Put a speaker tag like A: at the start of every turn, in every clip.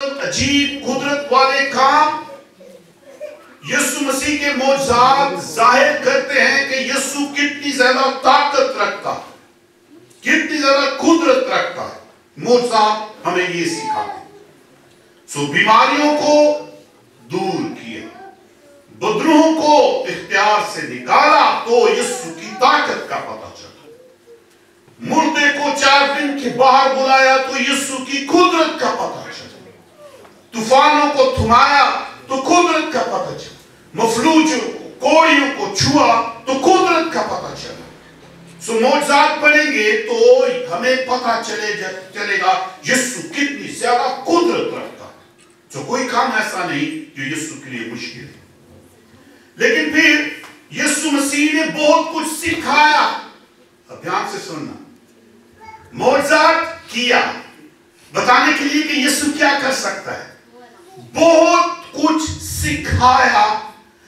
A: बहुत अजीब कुदरत वाले काम यीशु मसीह के मौजूद जाहिर करते हैं कि यीशु कितनी ज्यादा ताकत रखता है, कितनी ज्यादा कुदरत रखता है। मौजूद हमें ये सिखाते हैं। बीमारियों को दूर किया, बदरूहों को इख्तियार से निकाला तो यीशु की ताकत का पता चला। मुर्दे को 4 दिन के बाहर बुलाया तो यीशु की कुदरत का पता चला। तूफानों को थमाया तो कुदरत का पता चला। मफलूजों को, कोड़ियों को छुआ तो कुदरत का पता चला। मौजूद पढ़ेंगे तो हमें पता चलेगा यीशु कितनी ज्यादा कुदरत रखता है। कोई काम ऐसा नहीं जो यीशु के लिए मुश्किल है। लेकिन फिर यीशु मसीह ने बहुत कुछ सिखाया। अब ध्यान से सुनना, मौजूद किया बताने के लिए कि यीशु क्या कर सकता है। बहुत कुछ सिखाया।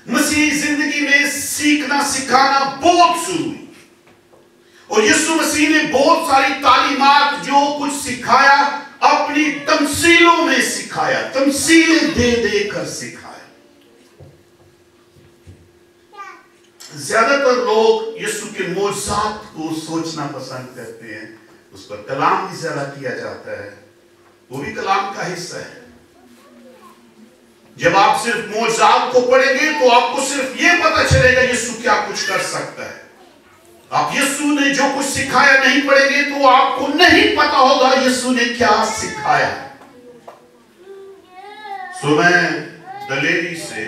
A: मसीह जिंदगी में सीखना सिखाना बहुत जरूरी। और यीशु मसीह ने बहुत सारी तालीमात जो कुछ सिखाया अपनी तमसीलों में सिखाया, तमसीलें दे देकर सिखाया। ज्यादातर लोग यीशु के मौजूद को सोचना पसंद करते हैं, उस पर कलाम भी ज्यादा किया जाता है, वो भी कलाम का हिस्सा है। जब आप सिर्फ मौजूद को पढ़ेंगे तो आपको सिर्फ ये पता चलेगा यीशु क्या कुछ कर सकता है। आप यीशु ने जो कुछ सिखाया नहीं पढ़ेंगे तो आपको नहीं पता होगा यीशु ने क्या सिखाया। मैं दलेरी से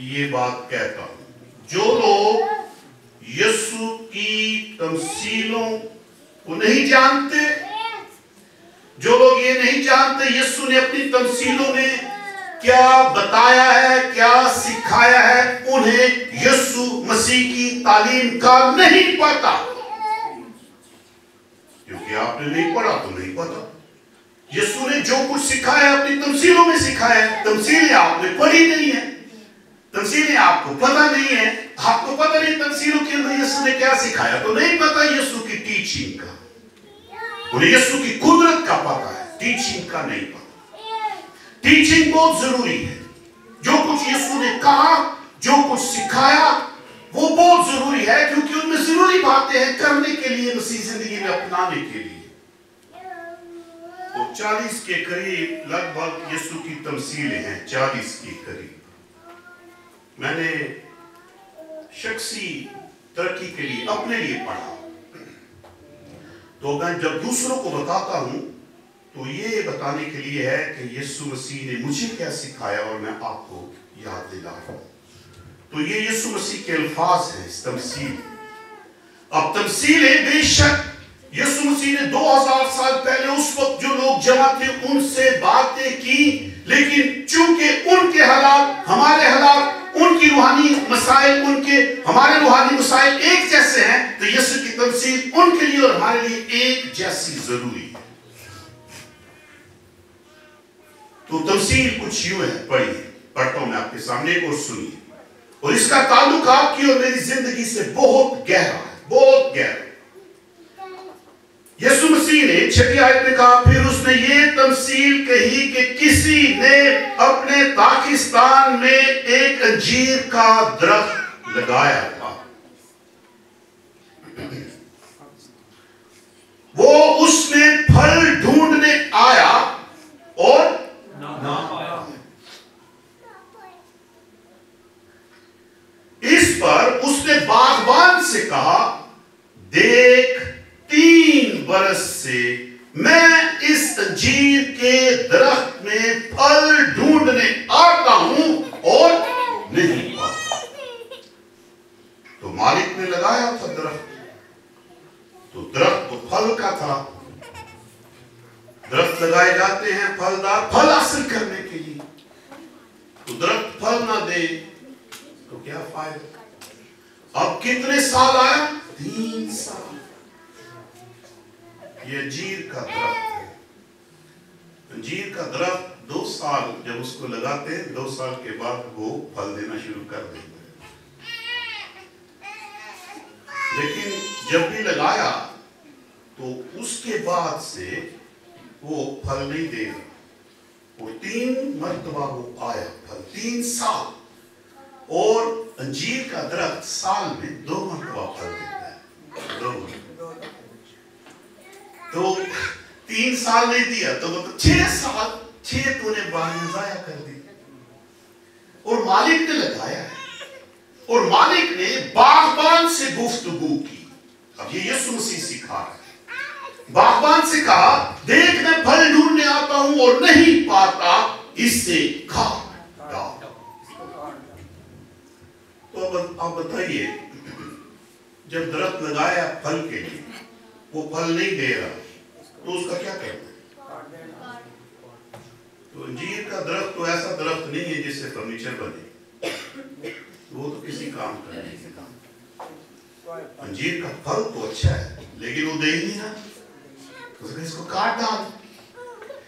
A: ये बात कहता हूं, जो लोग यीशु की तमसीलों को नहीं जानते, जो लोग ये नहीं जानते यीशु ने अपनी तमसीलों में क्या बताया है, क्या सिखाया है, उन्हें यीशु मसीह की तालीम का नहीं पता। क्योंकि आपने नहीं पढ़ा तो नहीं पता। यीशु ने जो कुछ सिखाया अपनी तमसीलों में सिखाया है। तमसीलें आपने पढ़ी नहीं है, तमसीलें आपको पता नहीं है। आपको पता नहीं तमसीलों के अंदर यीशु ने क्या सिखाया, तो नहीं पता यीशु की टीचिंग का। उन्हें यीशु की कुदरत का पता है, टीचिंग का नहीं पता। टीचिंग बहुत जरूरी है। जो कुछ यीशु ने कहा, जो कुछ सिखाया, वो बहुत जरूरी है, क्योंकि उनमें जरूरी बातें हैं करने के लिए, मसीह जिंदगी में अपनाने के लिए। तो 40 के करीब लगभग यीशु की तमसीलें हैं, 40 के करीब। मैंने शख्सी तरक्की के लिए अपने लिए पढ़ा। तो मैं जब दूसरों को बताता हूं तो ये बताने के लिए है कि यीशु मसीह ने मुझे क्या सिखाया और मैं आपको याद दिला रहा हूं। तो ये यीशु मसीह के अल्फाज हैं, इस तमसील। अब तमसीलें बेशक यीशु मसीह ने 2000 साल पहले उस वक्त जो लोग जमा थे उनसे बातें की, लेकिन चूंकि उनके हालात हमारे हालात, उनकी रूहानी मसाइल हमारे रूहानी मसाइल एक जैसे हैं, तो यीशु की तमसील उनके लिए और हमारे लिए एक जैसी जरूरी है। तो तमसील कुछ यूं है, पढ़िए, पढ़ता हूं मैं आपके सामने और सुनिए। और इसका ताल्लुक आपकी और मेरी जिंदगी से बहुत गहरा है, बहुत गहरा। यीशु मसीह ने 6वीं आयत में कहा, फिर उसने ये तमसील कही कि किसी ने अपने पाकिस्तान में एक अंजीर का दरख्त लगाया था। वो उसमें फल ढूंढने आया और ना पाया। इस पर उसने बागबान से कहा, देख 3 बरस से मैं इस अंजीर के दरख्त में फल ढूंढने आता हूं और नहीं पाता। तो मालिक ने लगाया था दरख्त, तो दरख्त तो फल का था। दरख्त लगाए जाते हैं फलदार, फल हासिल करने के लिए। तो दरख्त फल ना दे तो क्या फायदा। अब कितने साल आया? 3 साल। ये अंजीर का दरख्त है। अंजीर का दरख्त 2 साल जब उसको लगाते हैं, 2 साल के बाद वो फल देना शुरू कर देता है। लेकिन जब भी लगाया तो उसके बाद से वो फल नहीं देगा। اور 3 مرتبہ وہ آیا پھل 3 سال. اور انجیر کا درخت سال میں 2 مرتبہ پھل دیتا ہے. 2 مرتبہ. تو 3 سال نہیں دیا تو مطلب 6 سال 6 تو نے باغ ضائع کر دی. اور مالک نے لگایا ہے اور مالک نے باغبان سے گفتگو کی. اب یہ یسوع مسیح سکھا رہا ہے. باغبان سے کہا دیکھ میں پھل ڈھونڈنے آتا ہوں اور نہیں پاتا اس سے کھا ڈال. تو اب آپ بتائیے جب درخت لگایا پھل کے لیے وہ پھل نہیں دے رہا تو اس کا کیا کرنا ہے؟ تو انجیر کا درخت تو ایسا درخت نہیں ہے جس سے فرنیچر بنے. وہ تو کسی کام کا نہیں. انجیر کا پھل تو اچھا ہے لیکن وہ دے نہیں رہا. اس کو کاٹ ڈال.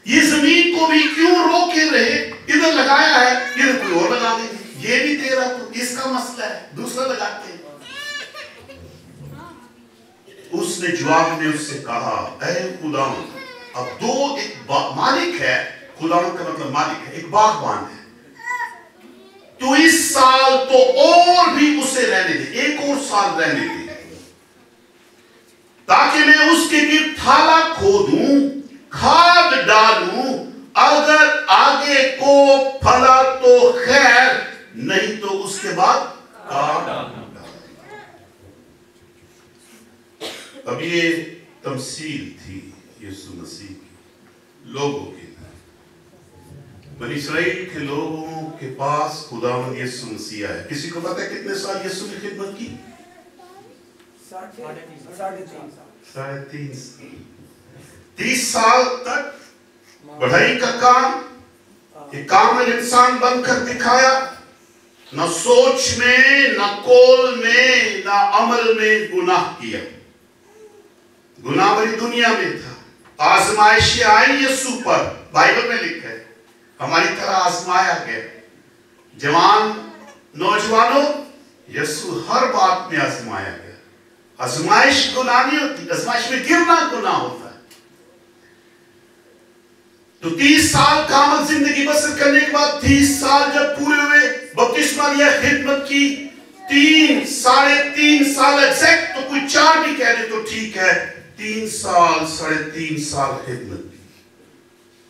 A: یہ زمین کو بھی کیوں روکے رہے؟ ادھر لگایا ہے ادھر کوئی اور لگا دیں. یہ بھی دے رہا تو اس کا مسئلہ ہے دوسرا لگاتے ہیں. اس نے جواب میں اس سے کہا اے خداوند. اب 2 ایک مالک ہے. خداوند کا مطلب مالک ہے. ایک باغبان ہے. تو اس سال تو اور بھی اسے رہنے دے. 1 اور سال رہنے دے تاکہ میں اس کے گرد تھالا کھودوں کھاد ڈالوں. اگر آگے کو پھلا تو خیر نہیں تو اس کے بعد کاٹ ڈالوں. اب یہ تمثیل تھی یسوع مسیح کی لوگوں کی. بنی اسرائیل کے لوگوں کے پاس خداوند یسوع مسیح آیا. کسی کو پتہ ہے کتنے سال یسوع نے خدمت کی؟ 3.5 سال. 30 سال تک بڑھائی کا کام. ایک کامل انسان بن کر دکھایا. نہ سوچ میں نہ قول میں نہ عمل میں گناہ کیا. گناہ بڑی دنیا میں تھا. آزمائشیں آئی یسوع پر. بائبل میں لکھا ہے ہماری طرح آزمایا گیا. جوان نوجوانوں یسوع ہر بات میں آزمایا گیا. آزمائش گناہ نہیں ہوتی. آزمائش میں گرنا گناہ ہوتا ہے. تو 30 سال کامل زندگی بسر کرنے کے بعد 30 سال جب پورے ہوئے بپتسمہ لیا خدمت کی. 3 ساڑھے 3 سال ایگزیکٹ تو کوئی 4 بھی کہہ دے تو ٹھیک ہے. 3 سال 3.5 سال خدمت کی.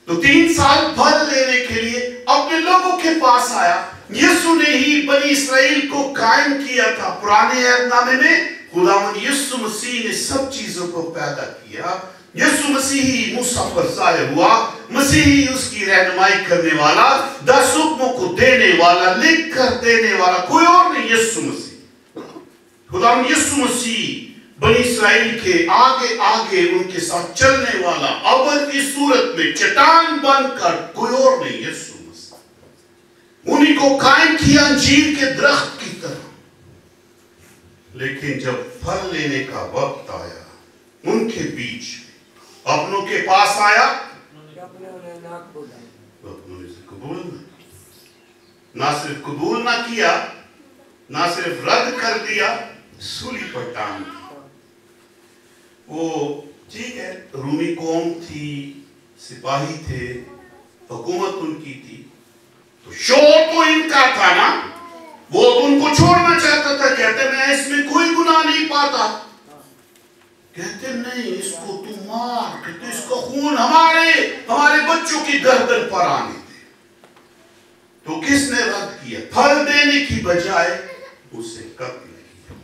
A: تو 3 سال پھل لینے کے لیے اپنے لوگوں کے پاس آیا. یسوع نے ہی بنی اسرائیل کو قائم کیا تھا. پرانے عہد نامے میں خداوند یسوع مسیح نے سب چیزوں کو پیدا کیا. یسوع مسیح ہی موسیٰ پر ظاہر ہوا. مسیح ہی اس کی رہنمائی کرنے والا 10 حکموں کو دینے والا لکھ کر دینے والا کوئی اور نہیں. یسوع مسیح خداوند یسوع مسیح بنی اسرائیل کے آگے آگے ان کے ساتھ چلنے والا ابر کی صورت میں چٹان بن کر کوئی اور نہیں. یسوع مسیح انہی کو قائم کیا انجیر کے درخت کی طرح. لیکن جب پھل لینے کا وقت آیا ان کے بیچ اپنوں کے پاس آیا اپنوں نے قبول نہ صرف قبول نہ کیا نہ صرف رد کر دیا سولی پر ٹانگ دیا. وہ ٹھیک ہے رومی قوم تھی سپاہی تھے حکومت ان کی تھی تو شور تو ان کا تھا نا. وہ ان کو چھوڑنا چاہتا تھا. کہتے میں اس میں کوئی گناہ نہیں پاتا. کہتے نہیں اس کو تو مار. کہتے اس کا خون ہمارے بچوں کی گردن پر آنے دے. تو کس نے رد کیا؟ پھل دینے کی بجائے اسے قتل کیا.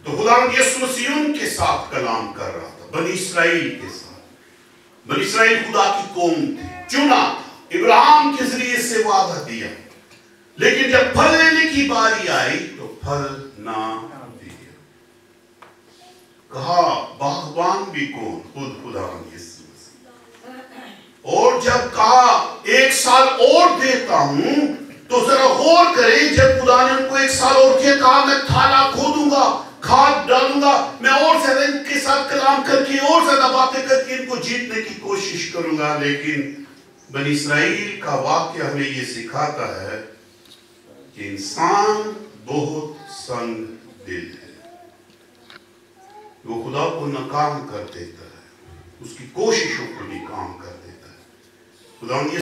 A: تو خداوند یسوع مسیح ان کے ساتھ کلام کر رہا تھا. بنی اسرائیل کے ساتھ. بنی اسرائیل خدا کی قوم تھی چنا تھا. ابراہیم کے ذریعے سے وعدہ دیا. لیکن جب پھل لینے کی باری آئی تو پھل نہ دیا. کہا باغبان بھی کون؟ خود خداوند یسوع مسیح. اور جب کہا 1 سال اور دیتا ہوں تو ذرا غور کریں. جب خدا نے ان کو 1 سال اور کیا کہا میں تھالا کھودوں گا کھاد ڈالوں گا میں اور زیادہ ان کے ساتھ کلام کر کے اور زیادہ باتیں کر کے ان کو جیتنے کی کوشش کروں گا. لیکن بنی اسرائیل کا واقعہ ہمیں یہ سکھاتا ہے کہ انسان بہت سنگ دل ہے. وہ خدا کو ناکام کر دیتا ہے. اس کی کوششوں کو ناکام کر دیتا ہے. خدا